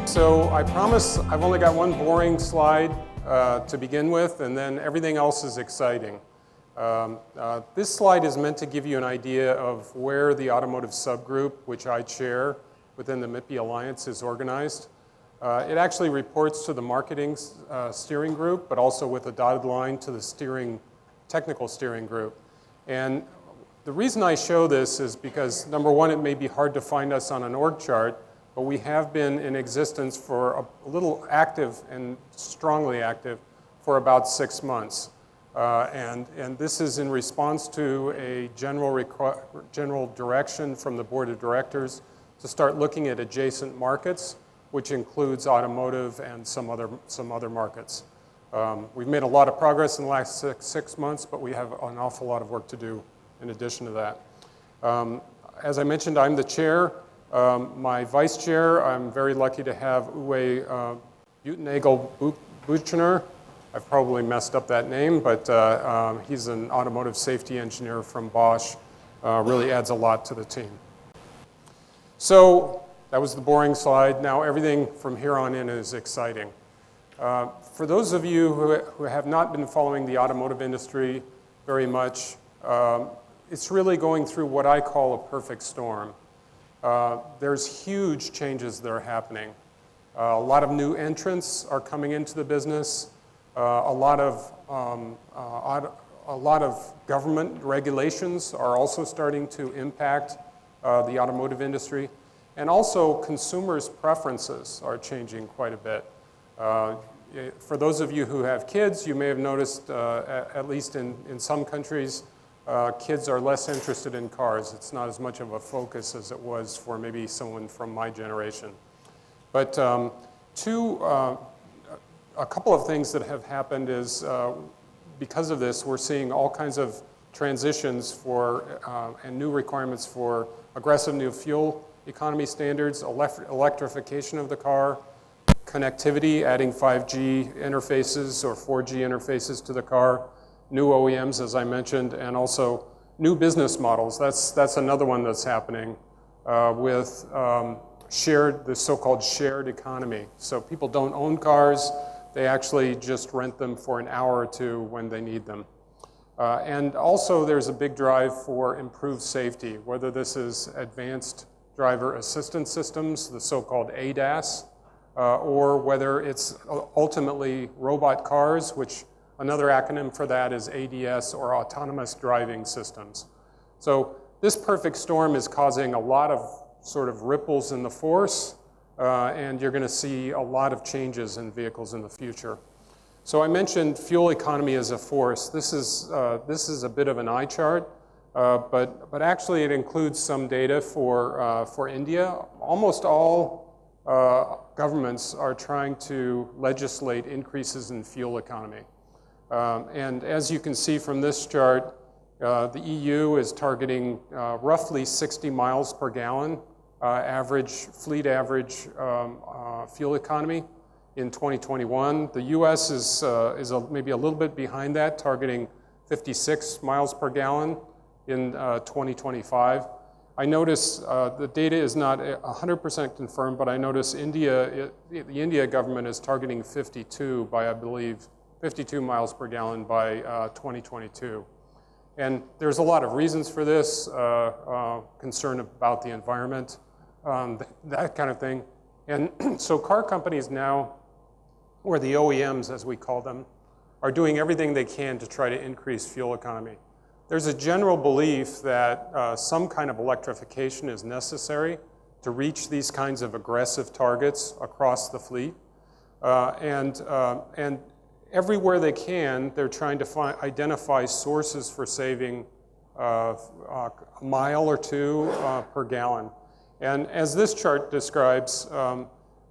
So I promise I've only got one boring slide to begin with, and then everything else is exciting. This slide is meant to give you an idea of where the automotive subgroup, which I chair within the MIPI Alliance, is organized. It actually reports to the marketing steering group, but also with a dotted line to the technical steering group. And the reason I show this is because, number one, it may be hard to find us on an org chart, but we have been in existence for a little active and strongly active for about 6 months. And this is in response to a general direction from the board of directors to start looking at adjacent markets, which includes automotive and some other markets. We've made a lot of progress in the last six months, but we have an awful lot of work to do in addition to that. As I mentioned, I'm the chair. My vice chair, I'm very lucky to have Uwe Butenagel-Buchner. I've probably messed up that name, but he's an automotive safety engineer from Bosch. Really adds a lot to the team. So that was the boring slide. Now everything from here on in is exciting. For those of you who have not been following the automotive industry very much, it's really going through what I call a perfect storm. There's huge changes that are happening. A lot of new entrants are coming into the business. A lot of government regulations are also starting to impact the automotive industry. And also consumers' preferences are changing quite a bit. For those of you who have kids, you may have noticed, at least in some countries, kids are less interested in cars. It's not as much of a focus as it was for maybe someone from my generation. But a couple of things that have happened is because of this, we're seeing all kinds of transitions and new requirements for aggressive new fuel economy standards, electrification of the car, connectivity, adding 5G interfaces or 4G interfaces to the car, new OEMs, as I mentioned, and also new business models. That's another one that's happening with the so-called shared economy. So people don't own cars. They actually just rent them for an hour or two when they need them. And also there's a big drive for improved safety, whether this is advanced driver assistance systems, the so-called ADAS, or whether it's ultimately robot cars, which another acronym for that is ADS, or autonomous driving systems. So this perfect storm is causing a lot of sort of ripples in the force, and you're going to see a lot of changes in vehicles in the future. So I mentioned fuel economy as a force. This is a bit of an eye chart, but actually it includes some data for India. Almost all governments are trying to legislate increases in fuel economy. And as you can see from this chart, the EU is targeting roughly 60 miles per gallon fleet average fuel economy in 2021. The US is maybe a little bit behind that, targeting 56 miles per gallon in 2025. I notice the data is not 100% confirmed, but I notice the India government is targeting 52 by, I believe, 52 miles per gallon by 2022. And there's a lot of reasons for this, concern about the environment, that kind of thing. And so car companies now, or the OEMs as we call them, are doing everything they can to try to increase fuel economy. There's a general belief that some kind of electrification is necessary to reach these kinds of aggressive targets across the fleet. And everywhere they can, they're trying to identify sources for saving a mile or two per gallon. And as this chart describes,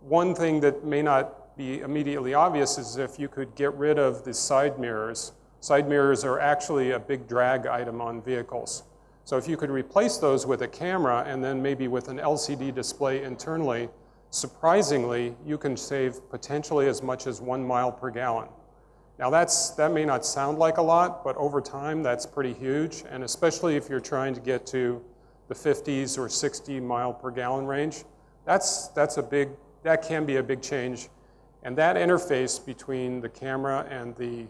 one thing that may not be immediately obvious is if you could get rid of the side mirrors. Side mirrors are actually a big drag item on vehicles. So if you could replace those with a camera and then maybe with an LCD display internally, surprisingly, you can save potentially as much as 1 mile per gallon. Now that may not sound like a lot, but over time that's pretty huge, and especially if you're trying to get to the 50s or 60 mile per gallon range, that's that can be a big change. And that interface between the camera and the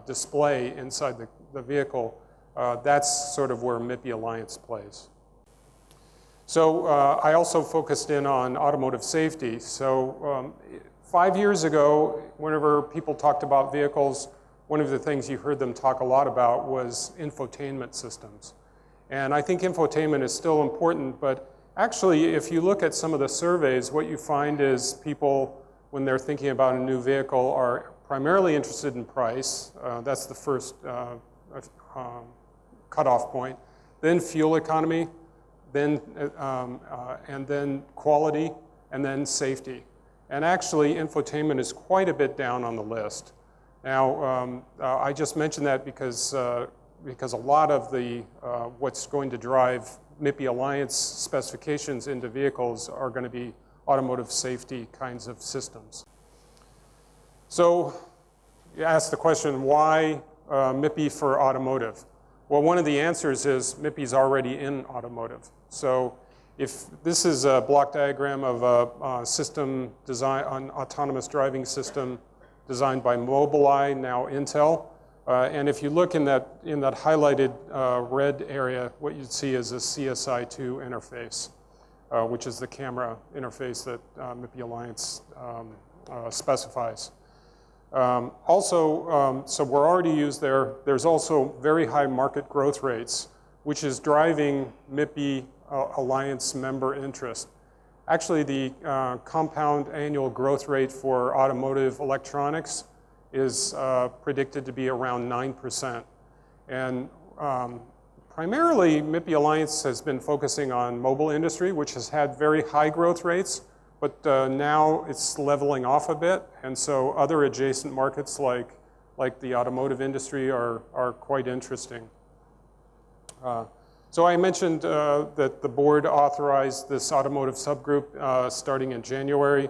display inside the vehicle, that's sort of where MIPI Alliance plays. So I also focused in on automotive safety. So 5 years ago, whenever people talked about vehicles, one of the things you heard them talk a lot about was infotainment systems. And I think infotainment is still important, but actually, if you look at some of the surveys, what you find is people, when they're thinking about a new vehicle, are primarily interested in price. That's the first cutoff point. Then fuel economy, then, and then quality, and then safety. And actually, infotainment is quite a bit down on the list. Now, I just mentioned that because a lot of the what's going to drive MIPI Alliance specifications into vehicles are going to be automotive safety kinds of systems. So you ask the question, why MIPI for automotive? Well, one of the answers is MIPI is already in automotive. So if this is a block diagram of a system design, an autonomous driving system designed by Mobileye, now Intel. And if you look in that highlighted red area, what you'd see is a CSI2 interface, which is the camera interface that MIPI Alliance specifies. So we're already used there. There's also very high market growth rates, which is driving MIPI Alliance member interest. Actually, the compound annual growth rate for automotive electronics is predicted to be around 9%. And primarily, MIPI Alliance has been focusing on mobile industry, which has had very high growth rates, but now it's leveling off a bit. And so other adjacent markets like the automotive industry are quite interesting. So I mentioned that the board authorized this automotive subgroup starting in January.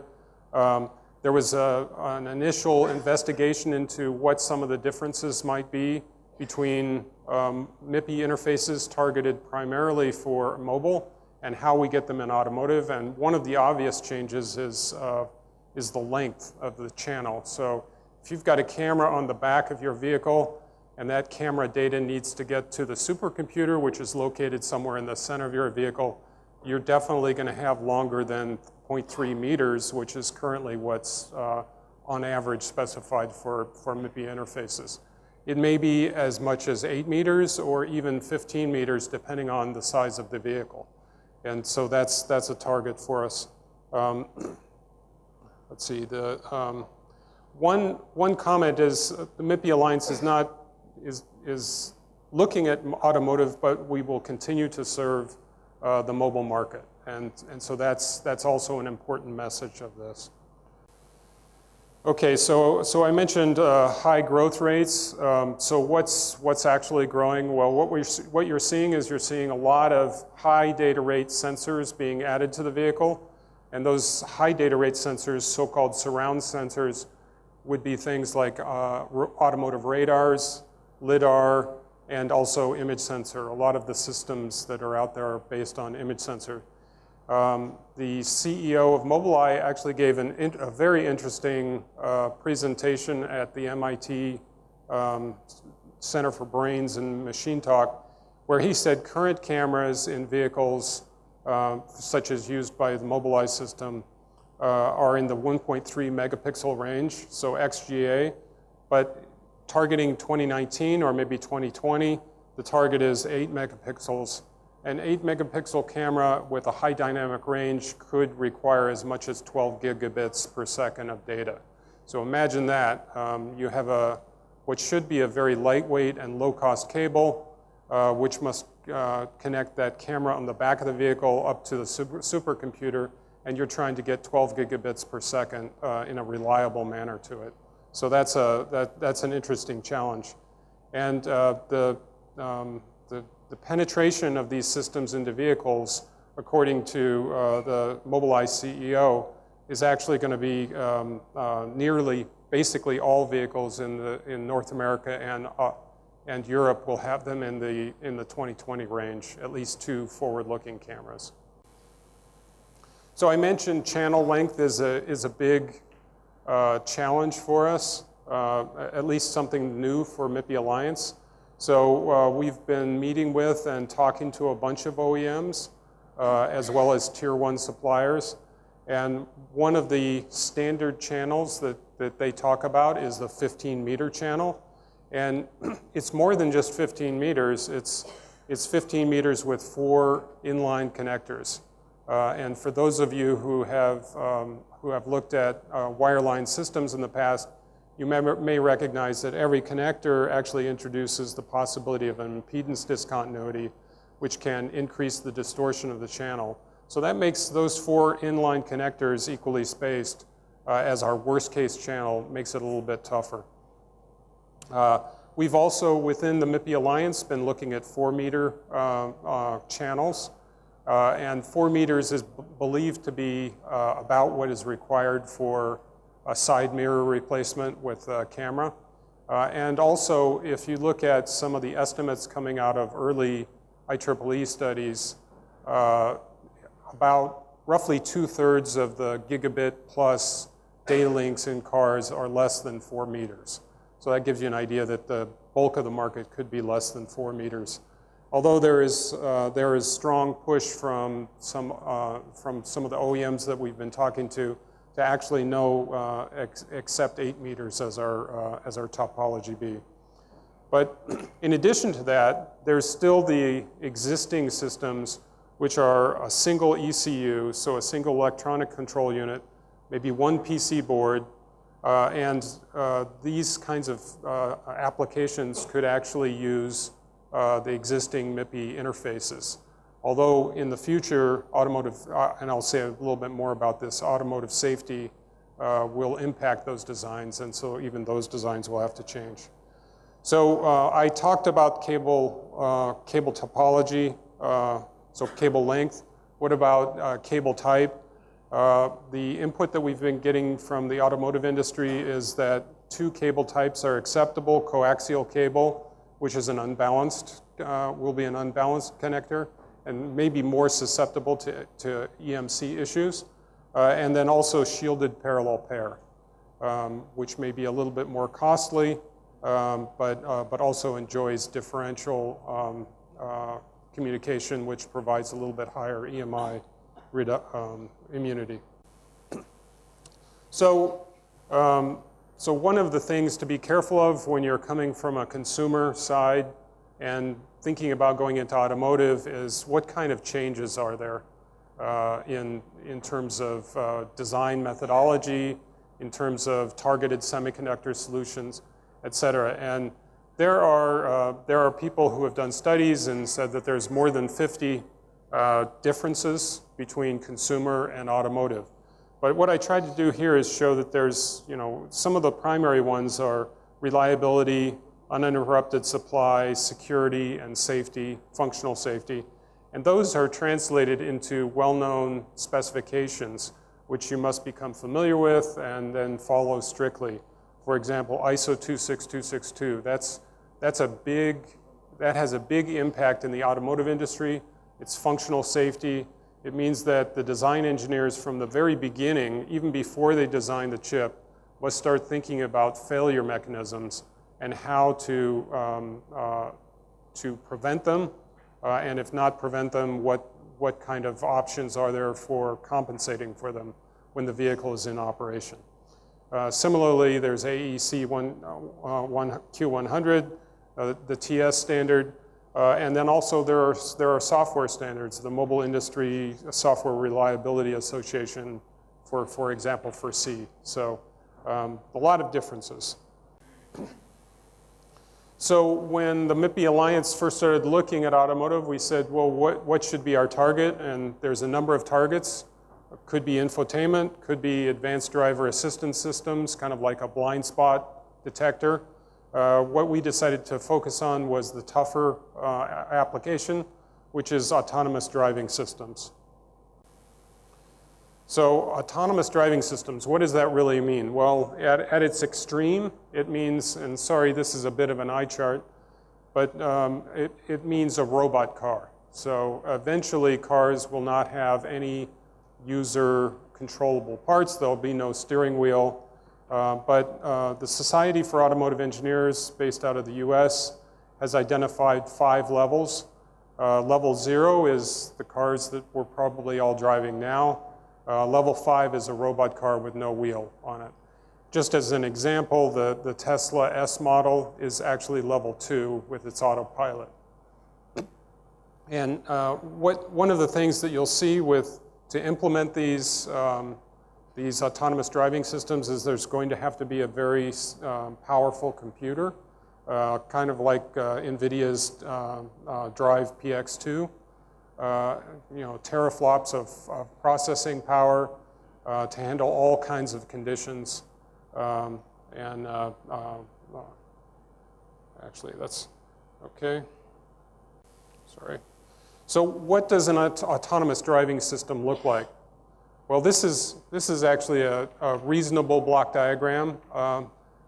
There was an initial investigation into what some of the differences might be between MIPI interfaces targeted primarily for mobile and how we get them in automotive. And one of the obvious changes is the length of the channel. So if you've got a camera on the back of your vehicle, and that camera data needs to get to the supercomputer, which is located somewhere in the center of your vehicle, you're definitely going to have longer than 0.3 meters, which is currently what's on average specified for MIPI interfaces. It may be as much as 8 meters or even 15 meters, depending on the size of the vehicle. And so that's a target for us. Let's see. One comment is the MIPI Alliance is looking at automotive, but we will continue to serve the mobile market. And so that's also an important message of this. Okay, so I mentioned high growth rates. So what's actually growing? Well, what you're seeing is you're seeing a lot of high data rate sensors being added to the vehicle. And those high data rate sensors, so-called surround sensors, would be things like automotive radars, LiDAR, and also image sensor. A lot of the systems that are out there are based on image sensor. The CEO of Mobileye actually gave a very interesting presentation at the MIT Center for Brains and Machine Talk, where he said current cameras in vehicles, such as used by the Mobileye system, are in the 1.3 megapixel range, so XGA, but targeting 2019 or maybe 2020, the target is 8 megapixels. An 8 megapixel camera with a high dynamic range could require as much as 12 gigabits per second of data. So imagine that. You have what should be a very lightweight and low-cost cable, which must connect that camera on the back of the vehicle up to the supercomputer, and you're trying to get 12 gigabits per second in a reliable manner to it. So that's an interesting challenge. And the penetration of these systems into vehicles, according to the Mobileye CEO, is actually going to be nearly basically all vehicles in North America and Europe will have them in the 2020 range, at least 2 forward-looking cameras. So I mentioned channel length is a big challenge for us, at least something new for MIPI Alliance. So we've been meeting with and talking to a bunch of OEMs, as well as tier 1 suppliers. And one of the standard channels that they talk about is the 15-meter channel. And it's more than just 15 meters. It's 15 meters with 4 inline connectors. And for those of you who have looked at wireline systems in the past, you may recognize that every connector actually introduces the possibility of an impedance discontinuity, which can increase the distortion of the channel. So that makes those 4 inline connectors equally spaced as our worst case channel, makes it a little bit tougher. We've also, within the MIPI Alliance, been looking at 4-meter channels. And 4 meters is believed to be about what is required for a side mirror replacement with a camera. And also, if you look at some of the estimates coming out of early IEEE studies, about roughly 2/3 of the gigabit plus data links in cars are less than 4 meters. So that gives you an idea that the bulk of the market could be less than 4 meters. Although there is strong push from some of the OEMs that we've been talking to actually accept 8 meters as our topology B. But in addition to that, there's still the existing systems, which are a single ECU, so a single electronic control unit, maybe 1 PC board, and these kinds of applications could actually use the existing MIPI interfaces. Although in the future, automotive, and I'll say a little bit more about this, automotive safety will impact those designs, and so even those designs will have to change. So I talked about cable topology, so cable length. What about cable type? The input that we've been getting from the automotive industry is that 2 cable types are acceptable: coaxial cable, which is an unbalanced, will be an unbalanced connector, and maybe more susceptible to EMC issues. And then also shielded parallel pair, which may be a little bit more costly, but also enjoys differential communication, which provides a little bit higher EMI immunity. So one of the things to be careful of when you're coming from a consumer side and thinking about going into automotive is what kind of changes are there in terms of design methodology, in terms of targeted semiconductor solutions, et cetera. And there are people who have done studies and said that there's more than 50 differences between consumer and automotive. But what I tried to do here is show that there's, some of the primary ones are reliability, uninterrupted supply, security, and safety, functional safety. And those are translated into well-known specifications, which you must become familiar with and then follow strictly. For example, ISO 26262, that has a big impact in the automotive industry. It's functional safety. It means that the design engineers from the very beginning, even before they design the chip, must start thinking about failure mechanisms and how to prevent them, and if not prevent them, what kind of options are there for compensating for them when the vehicle is in operation. Similarly, there's AEC Q100, the TS standard, and then also there are software standards, the Mobile Industry Software Reliability Association, for example, for C. So a lot of differences. So when the MIPI Alliance first started looking at automotive, we said, well, what should be our target? And there's a number of targets. Could be infotainment, could be advanced driver assistance systems, kind of like a blind spot detector. What we decided to focus on was the tougher application, which is autonomous driving systems. So autonomous driving systems, what does that really mean? Well, at its extreme, it means, and sorry, this is a bit of an eye chart, but it means a robot car. So eventually cars will not have any user controllable parts. There'll be no steering wheel. But the Society for Automotive Engineers, based out of the US, has identified 5 levels. Level 0 is the cars that we're probably all driving now. Level 5 is a robot car with no wheel on it. Just as an example, the Tesla S model is actually level 2 with its autopilot. And one of the things that you'll see to implement these autonomous driving systems is there's going to have to be a very powerful computer, kind of like NVIDIA's Drive PX2. Teraflops of processing power to handle all kinds of conditions. Actually, that's okay. Sorry. So what does an autonomous driving system look like? Well, this is actually a reasonable block diagram,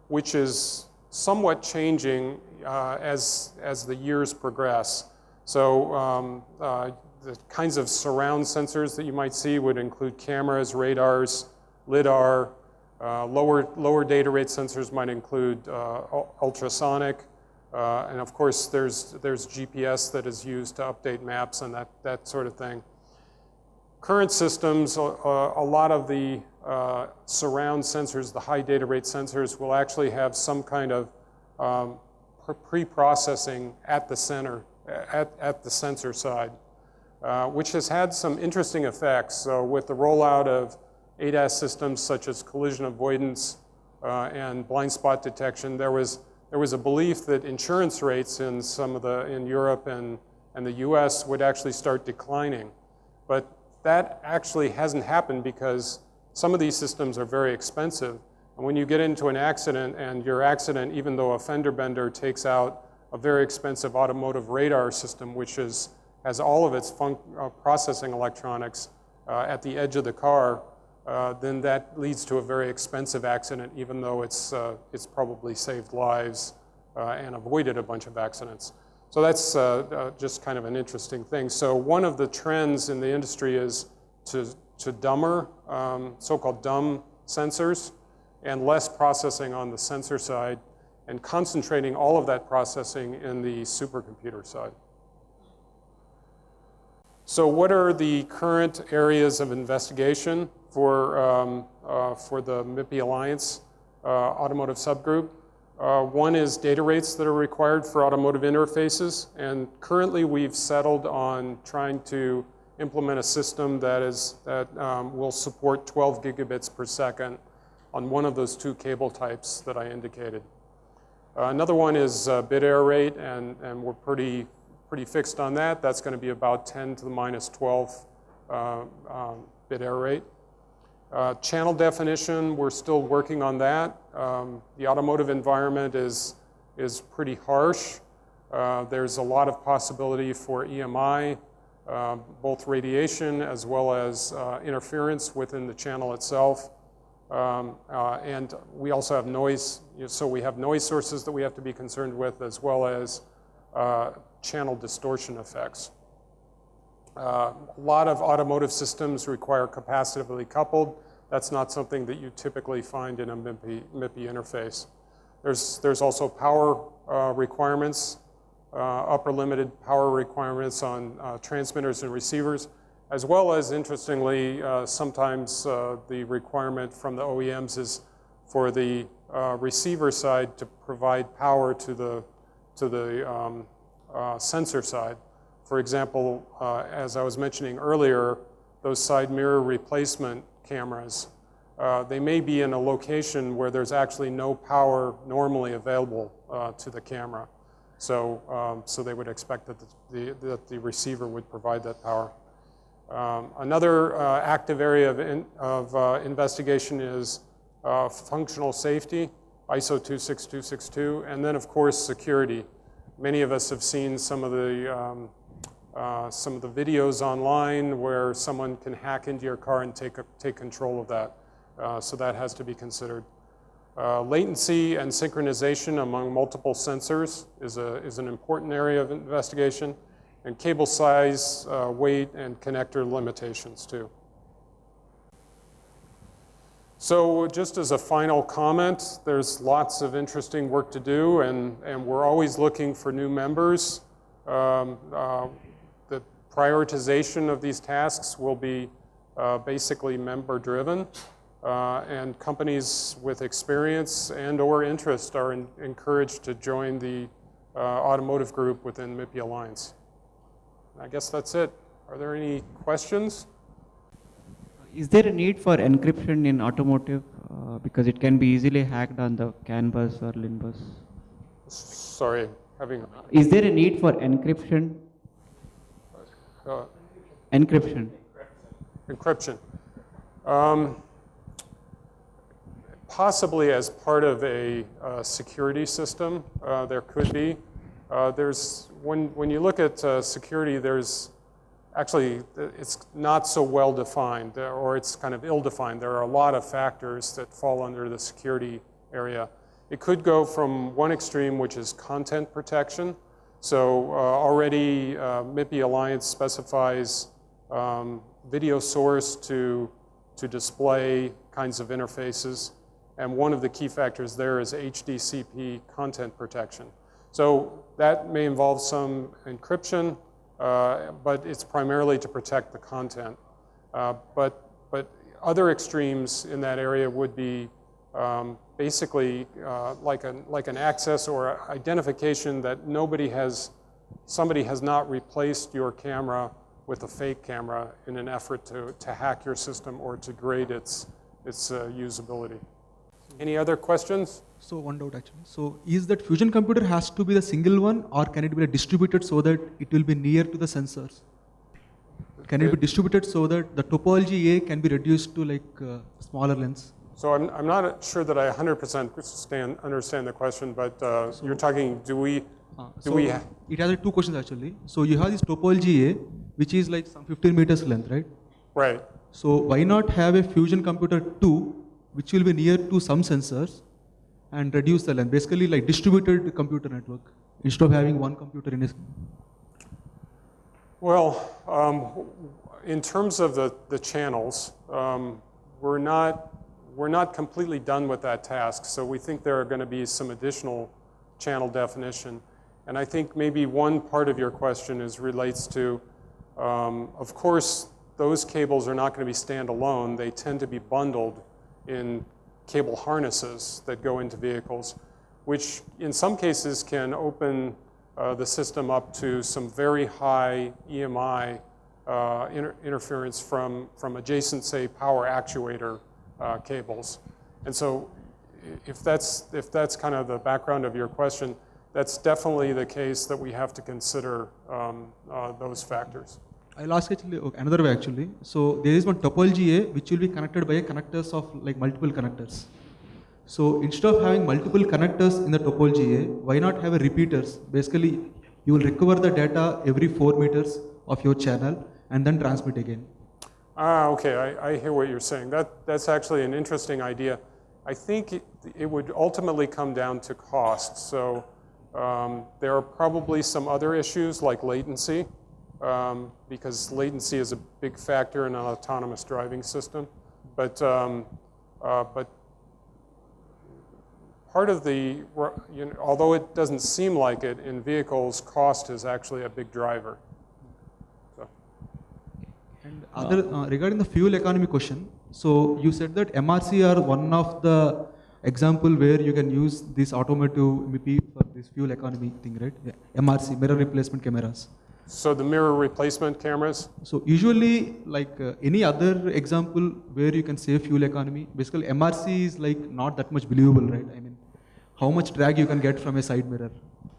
which is somewhat changing as the years progress. So the kinds of surround sensors that you might see would include cameras, radars, LiDAR. Lower data rate sensors might include ultrasonic. And of course, there's GPS that is used to update maps and that sort of thing. Current systems, a lot of the surround sensors, the high data rate sensors, will actually have some kind of pre-processing at the center, at the sensor side, which has had some interesting effects. So with the rollout of ADAS systems such as collision avoidance and blind spot detection, there was a belief that insurance rates in in Europe and the US would actually start declining. But that actually hasn't happened because some of these systems are very expensive. And when you get into an accident and your accident, even though a fender bender takes out a very expensive automotive radar system, which has all of its processing electronics at the edge of the car, then that leads to a very expensive accident, even though it's probably saved lives and avoided a bunch of accidents. So that's just kind of an interesting thing. So one of the trends in the industry is to dumber, so-called dumb sensors, and less processing on the sensor side, and concentrating all of that processing in the supercomputer side. So what are the current areas of investigation for the MIPI Alliance automotive subgroup? One is data rates that are required for automotive interfaces, and currently we've settled on trying to implement a system that will support 12 gigabits per second on one of those 2 cable types that I indicated. Another one is bit error rate, and we're pretty fixed on that. That's going to be about 10 to the minus 12 bit error rate. Channel definition, we're still working on that. The automotive environment is pretty harsh. There's a lot of possibility for EMI, both radiation as well as interference within the channel itself. And we also have noise, so we have noise sources that we have to be concerned with, as well as channel distortion effects. A lot of automotive systems require capacitively coupled. That's not something that you typically find in a MIPI interface. There's also power requirements, upper limited power requirements on transmitters and receivers, as well as, interestingly, sometimes the requirement from the OEMs is for the receiver side to provide power to the sensor side. For example, as I was mentioning earlier, those side mirror replacement cameras, they may be in a location where there's actually no power normally available to the camera. So they would expect that the receiver would provide that power. Another active area of investigation is functional safety, ISO 26262, and then of course security. Many of us have seen some of the videos online where someone can hack into your car and take control of that. So that has to be considered. Latency and synchronization among multiple sensors is an important area of investigation, and cable size, weight, and connector limitations too. So just as a final comment, there's lots of interesting work to do, and we're always looking for new members. The prioritization of these tasks will be basically member-driven, and companies with experience and or interest are encouraged to join the automotive group within MIPI Alliance. I guess that's it. Are there any questions? Is there a need for encryption in automotive? Because it can be easily hacked on the CAN bus or LIN bus. Sorry, having... Is there a need for encryption? Encryption. Encryption. Possibly as part of a security system, there could be. When you look at security, there's actually, it's not so well defined, or it's kind of ill-defined. There are a lot of factors that fall under the security area. It could go from one extreme, which is content protection. So already MIPI Alliance specifies video source to display kinds of interfaces. And one of the key factors there is HDCP content protection. So that may involve some encryption, but it's primarily to protect the content. But other extremes in that area would be basically like an access or identification that somebody has not replaced your camera with a fake camera in an effort to hack your system or to grade its usability. Any other questions? So one doubt actually. So is that fusion computer has to be the single one, or can it be distributed so that it will be near to the sensors? Can it be distributed so that the topology A can be reduced to like smaller lens? So I'm not sure that I 100% understand the question, but you're talking, it has two questions actually. So you have this topology A, which is like some 15 meters length, right? Right. So why not have a fusion computer 2, which will be near to some sensors, and reduce the length, basically like distributed computer network, instead of having one computer in a... Well, in terms of the channels, we're not completely done with that task, so we think there are going to be some additional channel definition. And I think maybe one part of your question relates to, of course, those cables are not going to be standalone. They tend to be bundled in cable harnesses that go into vehicles, which in some cases can open the system up to some very high EMI interference from adjacent, say, power actuator cables. And so if that's kind of the background of your question, that's definitely the case that we have to consider those factors. I'll ask actually another way actually. So there is one topology A which will be connected by a connectors of like multiple connectors. So instead of having multiple connectors in the topology A, why not have a repeaters? Basically, you will recover the data every 4 meters of your channel and then transmit again. Okay, I hear what you're saying. That's actually an interesting idea. I think it would ultimately come down to cost. So there are probably some other issues like latency. Because latency is a big factor in an autonomous driving system. But part of although it doesn't seem like it, in vehicles, cost is actually a big driver. So. And regarding the fuel economy question, so you said that MRC are one of the example where you can use this automotive MIPI for this fuel economy thing, right? Yeah. MRC, mirror replacement cameras. So the mirror replacement cameras? So usually, like any other example where you can save fuel economy, basically MRC is like not that much believable, right? I mean, how much drag you can get from a side mirror?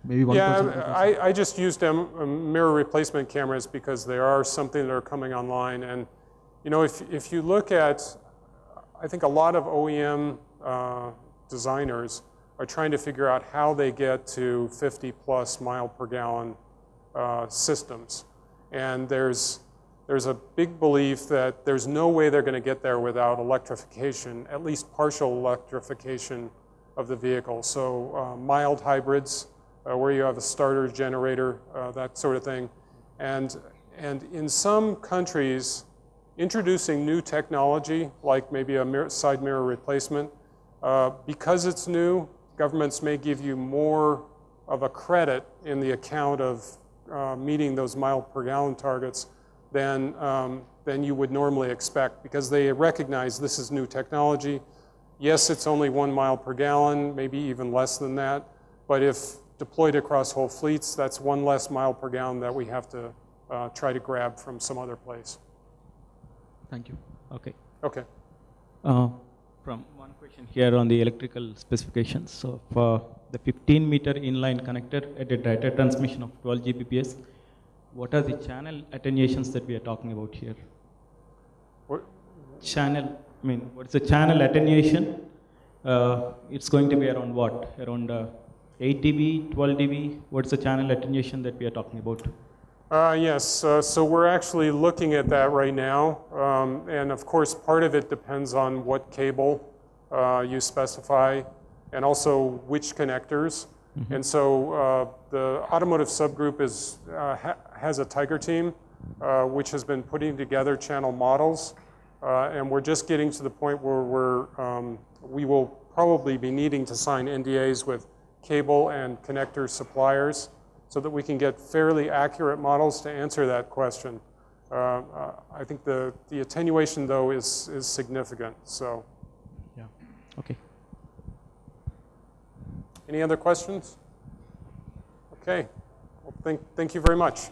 Maybe 1%. Yeah, I just used mirror replacement cameras because they are something that are coming online. And you know, if you look at, I think a lot of OEM designers are trying to figure out how they get to 50 plus mile per gallon systems. And there's a big belief that there's no way they're going to get there without electrification, at least partial electrification of the vehicle. So mild hybrids, where you have a starter generator, that sort of thing. And in some countries, introducing new technology, like maybe a side mirror replacement, because it's new, governments may give you more of a credit in the account of meeting those mile per gallon targets than you would normally expect, because they recognize this is new technology. Yes, it's only 1 mile per gallon, maybe even less than that, but if deployed across whole fleets, that's 1 less mile per gallon that we have to try to grab from some other place. Thank you. Okay. Okay. From one question here on the electrical specifications. So for the 15-meter inline connector at a data transmission of 12 Gbps, what are the channel attenuations that we are talking about here? What? Channel, I mean, what's the channel attenuation? It's going to be around what? Around 8 dB, 12 dB? What's the channel attenuation that we are talking about? Yes, so we're actually looking at that right now. And of course, part of it depends on what cable you specify and also which connectors. Mm-hmm. And so the automotive subgroup has a Tiger team, which has been putting together channel models. And we're just getting to the point where we will probably be needing to sign NDAs with cable and connector suppliers so that we can get fairly accurate models to answer that question. I think the attenuation, though, is significant. So, yeah, okay. Any other questions? Okay. Well, thank you very much.